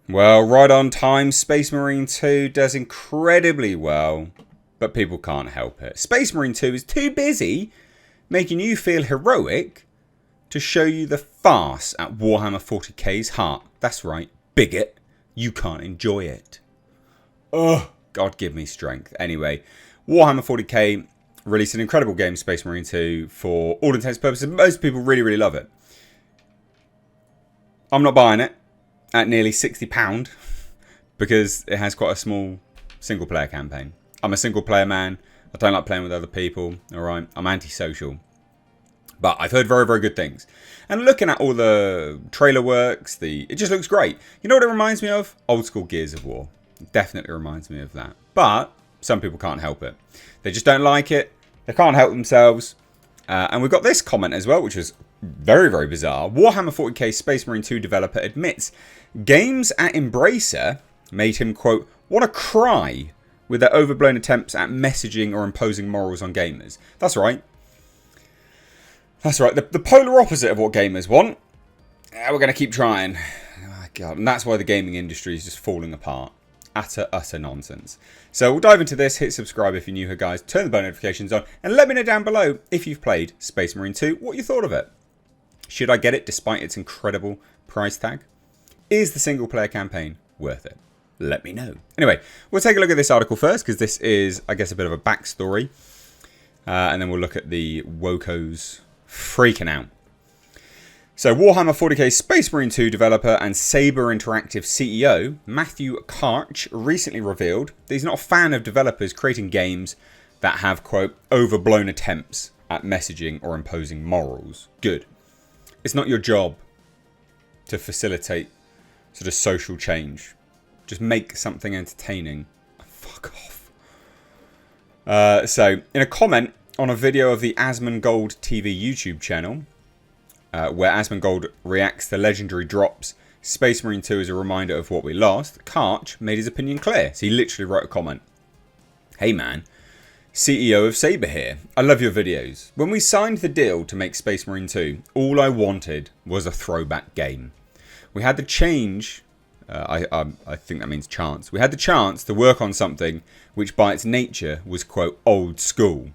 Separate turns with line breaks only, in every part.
Well, right on time, Space Marine 2 does incredibly well, but people can't help it. Space Marine 2 is too busy making you feel heroic to show you the farce at Warhammer 40K's heart. That's right, bigot, you can't enjoy it. Ugh, God give me strength. Anyway, Warhammer 40K released an incredible game, Space Marine 2, for all intents and purposes. Most people really, really love it. I'm not buying it at nearly £60 because it has quite a small single player campaign. I'm a single player man. I don't like playing with other people. Alright, I'm antisocial. But I've heard very, very good things. And looking at all the trailer works, it just looks great. You know what it reminds me of? Old school Gears of War. It definitely reminds me of that. But some people can't help it. They just don't like it. They can't help themselves. And we've got this comment as well, which was very, very bizarre. Warhammer 40k Space Marine 2 developer admits games at Embracer made him, quote, want to cry with their overblown attempts at messaging or imposing morals on gamers. That's right. That's right. The polar opposite of what gamers want. We're going to keep trying. Oh, God. And that's why the gaming industry is just falling apart. Utter nonsense. So we'll dive into this. Hit subscribe if you're new here, guys. Turn the bell notifications on. And let me know down below if you've played Space Marine 2, what you thought of it. Should I get it despite its incredible price tag? Is the single player campaign worth it? Let me know. Anyway, we'll take a look at this article first because this is, I guess, a bit of a backstory. And then we'll look at the Wokos freaking out. So Warhammer 40k Space Marine 2 developer and Saber Interactive CEO Matthew Karch recently revealed that he's not a fan of developers creating games that have, quote, overblown attempts at messaging or imposing morals. Good. It's not your job to facilitate sort of social change. Just make something entertaining. Fuck off. So, in a comment on a video of the Asmongold TV YouTube channel, where Asmongold reacts to legendary drops, Space Marine 2 is a reminder of what we lost, Karch made his opinion clear. So he literally wrote a comment. Hey man, CEO of Saber here. I love your videos. When we signed the deal to make Space Marine 2, all I wanted was a throwback game. We had the change, I think that means chance. We had the chance to work on something which by its nature was, quote, old school.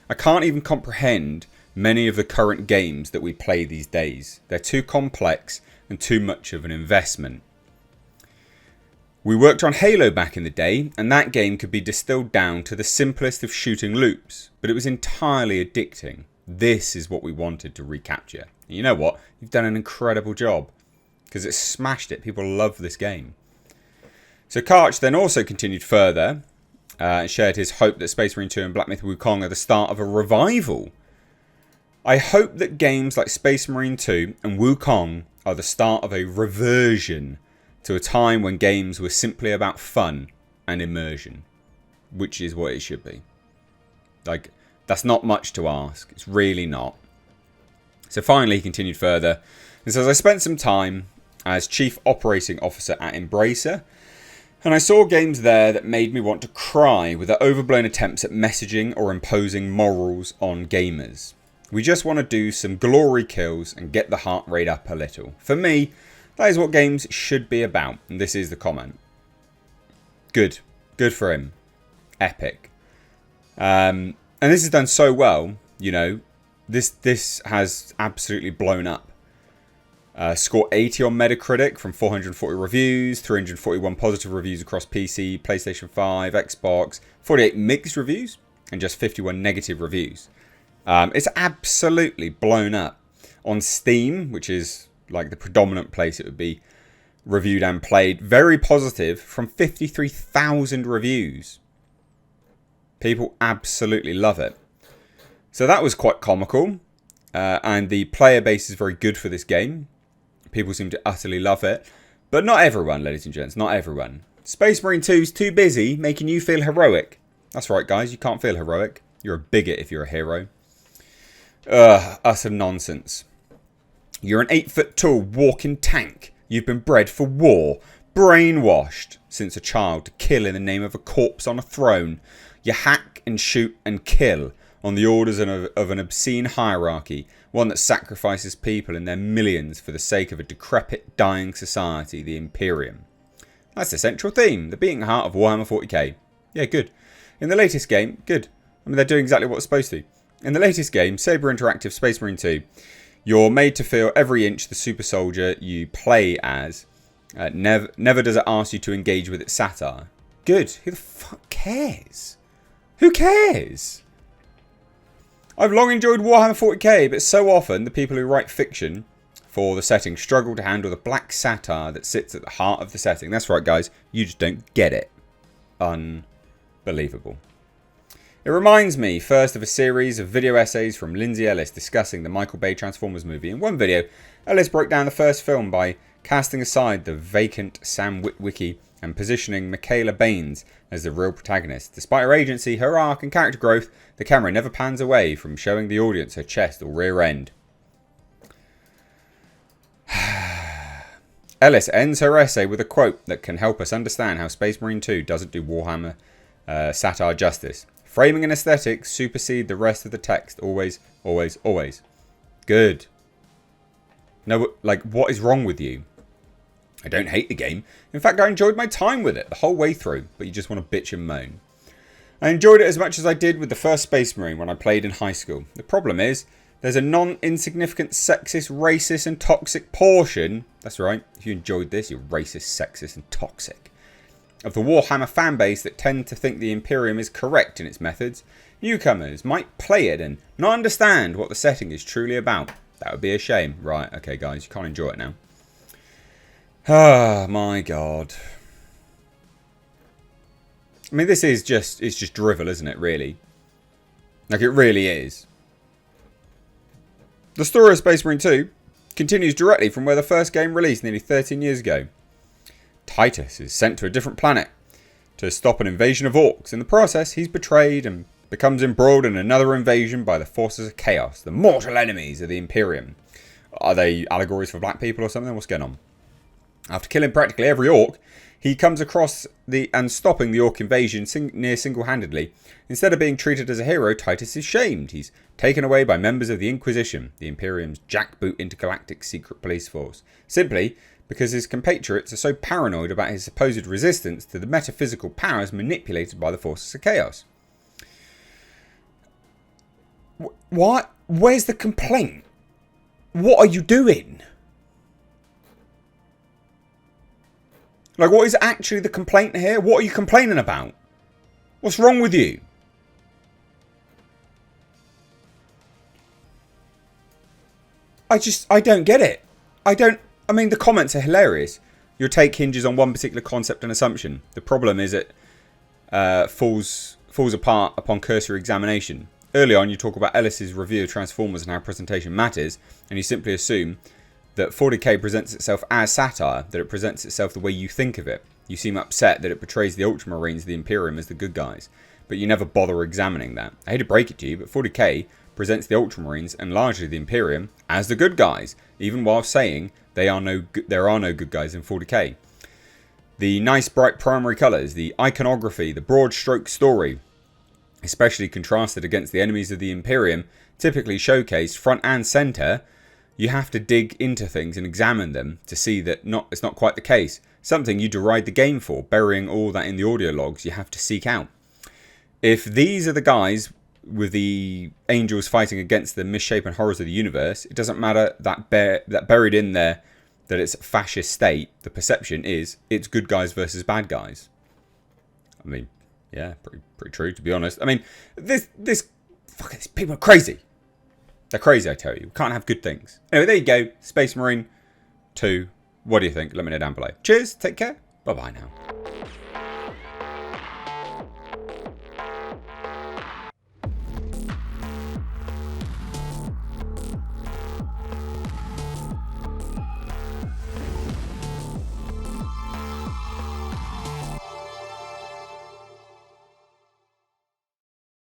I can't even comprehend many of the current games that we play these days. They're too complex and too much of an investment. We worked on Halo back in the day, and that game could be distilled down to the simplest of shooting loops, but it was entirely addicting. This is what we wanted to recapture. And you know what? You've done an incredible job, because it smashed it. People love this game. So Karch then also continued further, and shared his hope that Space Marine 2 and Black Myth Wukong are the start of a revival. I hope that games like Space Marine 2 and Wukong are the start of a reversion to a time when games were simply about fun and immersion, which is what it should be. Like, that's not much to ask. It's really not. So finally, he continued further and says, I spent some time as Chief Operating Officer at Embracer, and I saw games there that made me want to cry with their overblown attempts at messaging or imposing morals on gamers. We just want to do some glory kills and get the heart rate up a little. For me, that is what games should be about. And this is the comment. Good. Good for him. Epic. And this is done so well, you know. This has absolutely blown up. Score 80 on Metacritic from 440 reviews, 341 positive reviews across PC, PlayStation 5, Xbox, 48 mixed reviews, and just 51 negative reviews. It's absolutely blown up. On Steam, which is like the predominant place it would be reviewed and played, very positive from 53,000 reviews. People absolutely love it. So that was quite comical. And the player base is very good for this game. People seem to utterly love it. But not everyone, ladies and gents, not everyone. Space Marine 2 is too busy making you feel heroic. That's right, guys, you can't feel heroic. You're a bigot if you're a hero. Utter nonsense. You're an 8-foot-tall walking tank. You've been bred for war, brainwashed since a child to kill in the name of a corpse on a throne. You hack and shoot and kill on the orders of an obscene hierarchy one that sacrifices people in their millions for the sake of a decrepit, dying society, the Imperium. That's the central theme, the beating heart of Warhammer 40K. Yeah, good. In the latest game, good. I mean, they're doing exactly what it's supposed to. In the latest game, Saber Interactive Space Marine 2, you're made to feel every inch the super soldier you play as. Never does it ask you to engage with its satire. Good. Who the fuck cares? Who cares? I've long enjoyed Warhammer 40K, but so often the people who write fiction for the setting struggle to handle the black satire that sits at the heart of the setting. That's right, guys. You just don't get it. Unbelievable. It reminds me, first, of a series of video essays from Lindsay Ellis discussing the Michael Bay Transformers movie. In one video, Ellis broke down the first film by casting aside the vacant Sam Witwicky and positioning Michaela Baines as the real protagonist. Despite her agency, her arc and character growth, the camera never pans away from showing the audience her chest or rear end. Ellis ends her essay with a quote that can help us understand how Space Marine 2 doesn't do Warhammer satire justice. Framing and aesthetics supersede the rest of the text. Always, always, always. Good. No, like, what is wrong with you? I don't hate the game. In fact, I enjoyed my time with it the whole way through, but you just want to bitch and moan. I enjoyed it as much as I did with the first Space Marine when I played in high school. The problem is, there's a non-insignificant sexist, racist and toxic portion, that's right, if you enjoyed this, you're racist, sexist and toxic, of the Warhammer fanbase that tend to think the Imperium is correct in its methods. Newcomers might play it and not understand what the setting is truly about. That would be a shame. Right, okay guys, you can't enjoy it now. Ah, my God. I mean, this is just, it's just drivel, isn't it, really? Like, it really is. The story of Space Marine 2 continues directly from where the first game released nearly 13 years ago. Titus is sent to a different planet to stop an invasion of orcs. In the process, he's betrayed and becomes embroiled in another invasion by the forces of chaos, the mortal enemies of the Imperium. Are they allegories for black people or something? What's going on? After killing practically every orc, he comes across and stopping the orc invasion near single-handedly. Instead of being treated as a hero, Titus is shamed. He's taken away by members of the Inquisition, the Imperium's jackboot intergalactic secret police force, simply because his compatriots are so paranoid about his supposed resistance to the metaphysical powers manipulated by the forces of chaos. What? Where's the complaint? What are you doing? Like, what is actually the complaint here? What are you complaining about? What's wrong with you? I don't get it. I mean, the comments are hilarious. Your take hinges on one particular concept and assumption. The problem is it falls apart upon cursory examination. Early on, you talk about Ellis's review of Transformers and how presentation matters, and you simply assume that 40K presents itself as satire, that it presents itself the way you think of it. You seem upset that it portrays the Ultramarines of the Imperium as the good guys, but you never bother examining that. I hate to break it to you, but 40K presents the Ultramarines, and largely the Imperium, as the good guys, even while saying there are no good guys in 40K. The nice bright primary colours, the iconography, the broad stroke story, especially contrasted against the enemies of the Imperium, typically showcased front and centre. You have to dig into things and examine them to see that it's not quite the case. Something you deride the game for, burying all that in the audio logs you have to seek out. If these are the guys with the angels fighting against the misshapen horrors of the universe, it doesn't matter that buried in there that it's a fascist state. The perception is it's good guys versus bad guys. I mean, yeah, pretty true, to be honest. I mean, these people are crazy. They're crazy, I tell you. We can't have good things. Anyway, there you go. Space Marine 2. What do you think? Let me know down below. Cheers. Take care. Bye-bye now.